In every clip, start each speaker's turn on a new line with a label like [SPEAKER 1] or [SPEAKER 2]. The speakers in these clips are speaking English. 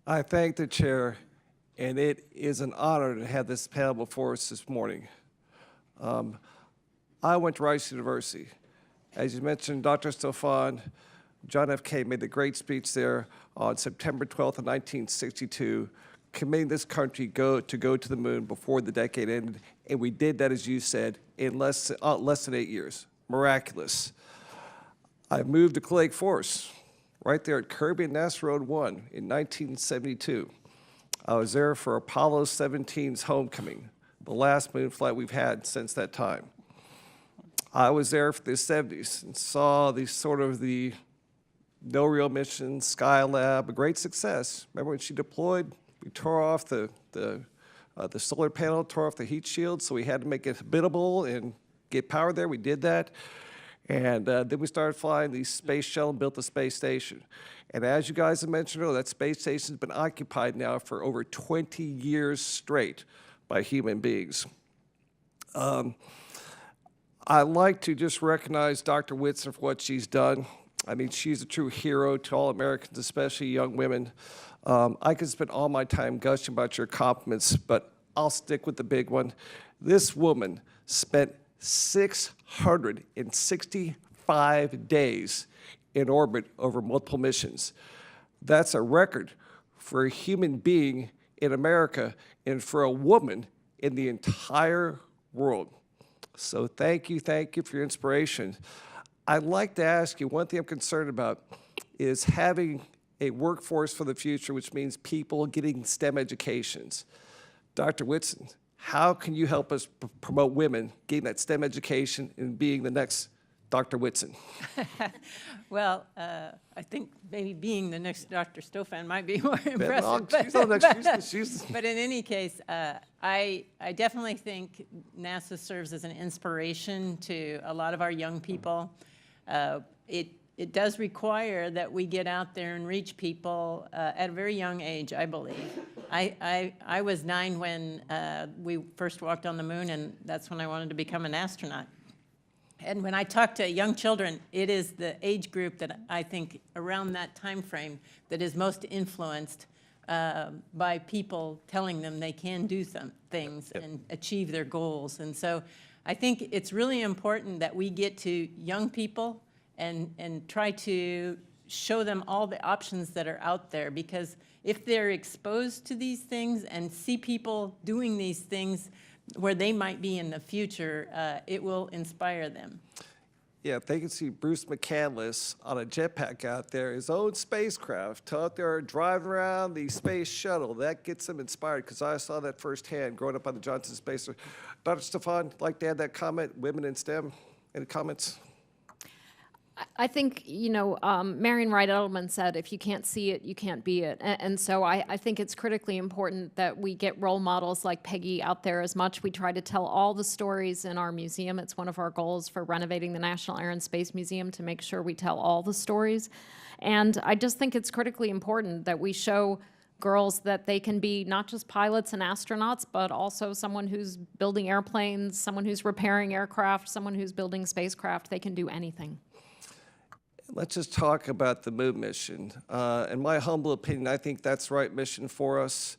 [SPEAKER 1] I thank the chair, and it is an honor to have this panel before us this morning. I went to Rice University. As you mentioned, Dr. Stefan, John F. Kennedy made the great speech there on September 12th of 1962, committing this country to go to the moon before the decade ended, and we did that, as you said, in less than 8 years. Miraculous. I moved to Lake Forest, right there at Kirby and NASA Road 1 in 1972. I was there for Apollo 17's homecoming, the last moon flight we've had since that time. I was there for the 70s and saw the no real mission, Skylab, a great success. Remember when she deployed, we tore off the solar panel, tore off the heat shield, so we had to make it habitable and get power there. We did that. And then we started flying the space shuttle and built the space station. And as you guys have mentioned earlier, that space station has been occupied now for over 20 years straight by human beings. I'd like to just recognize Dr. Whitson for what she's done. I mean, she's a true hero to all Americans, especially young women. I could spend all my time gushing about your compliments, but I'll stick with the big one. This woman spent 665 days in orbit over multiple missions. That's a record for a human being in America and for a woman in the entire world. So thank you for your inspiration. I'd like to ask you, one thing I'm concerned about is having a workforce for the future, which means people getting STEM educations. Dr. Whitson, how can you help us promote women getting that STEM education and being the next Dr. Whitson?
[SPEAKER 2] Well, I think maybe being the next Dr. Stofan might be more impressive. But in any case, I definitely think NASA serves as an inspiration to a lot of our young people. It does require that we get out there and reach people at a very young age, I believe. I was 9 when we first walked on the moon, and that's when I wanted to become an astronaut. And when I talk to young children, it is the age group that I think around that time frame that is most influenced by people telling them they can do some things and achieve their goals. And so I think it's really important that we get to young people and try to show them all the options that are out there, because if they're exposed to these things and see people doing these things where they might be in the future, it will inspire them.
[SPEAKER 1] Yeah, if they can see Bruce McCandless on a jetpack out there, his own spacecraft, out there driving around the space shuttle, that gets them inspired, because I saw that firsthand growing up on the Johnson Space Center. Dr. Stefan, like to add that comment, women in STEM? Any comments?
[SPEAKER 3] I think, you know, Marian Wright Edelman said, if you can't see it, you can't be it. And so I think it's critically important that we get role models like Peggy out there as much. We try to tell all the stories in our museum. It's one of our goals for renovating the National Air and Space Museum, to make sure we tell all the stories. And I just think it's critically important that we show girls that they can be not just pilots and astronauts, but also someone who's building airplanes, someone who's repairing aircraft, someone who's building spacecraft. They can do anything.
[SPEAKER 1] Let's just talk about the moon mission. In my humble opinion, I think that's the right mission for us.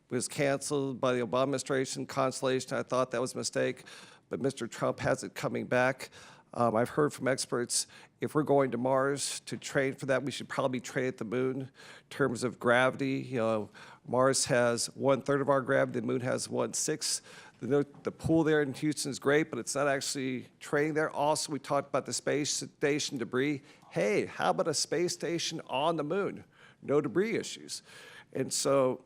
[SPEAKER 1] It was canceled by the Obama administration, Constellation. I thought that was a mistake, but Mr. Trump has it coming back. I've heard from experts, if we're going to Mars to train for that, we should probably train at the moon in terms of gravity. You know, Mars has 1/3 of our gravity, the moon has 1/6. The pool there in Houston is great, but it's not actually training there. Also, we talked about the space station debris. Hey, how about a space station on the moon? No debris issues. And so,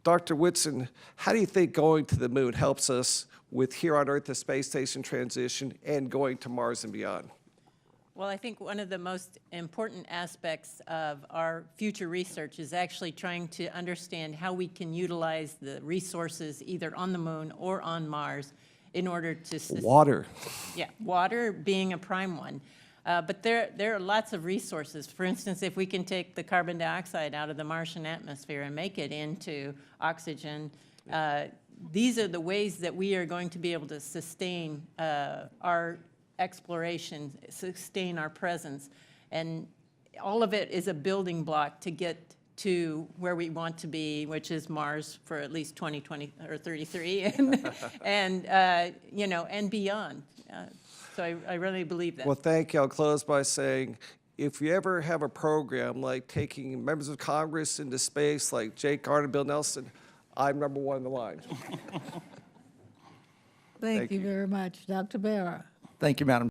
[SPEAKER 1] Dr. Whitson, how do you think going to the moon helps us with here on Earth, the space station transition, and going to Mars and beyond?
[SPEAKER 2] Well, I think one of the most important aspects of our future research is actually trying to understand how we can utilize the resources either on the moon or on Mars in order to...
[SPEAKER 1] Water.
[SPEAKER 2] Yeah, water being a prime one. But there are lots of resources. For instance, if we can take the carbon dioxide out of the Martian atmosphere and make it into oxygen, these are the ways that we are going to be able to sustain our exploration, sustain our presence. And all of it is a building block to get to where we want to be, which is Mars for at least 2020 or 33, and you know, and beyond. So I really believe that.
[SPEAKER 1] Well, thank you. I'll close by saying, if you ever have a program like taking members of Congress into space, like Jake Garner, Bill Nelson, I'm number one in the line.
[SPEAKER 4] Thank you very much. Dr. Barra.
[SPEAKER 5] Thank you, Madam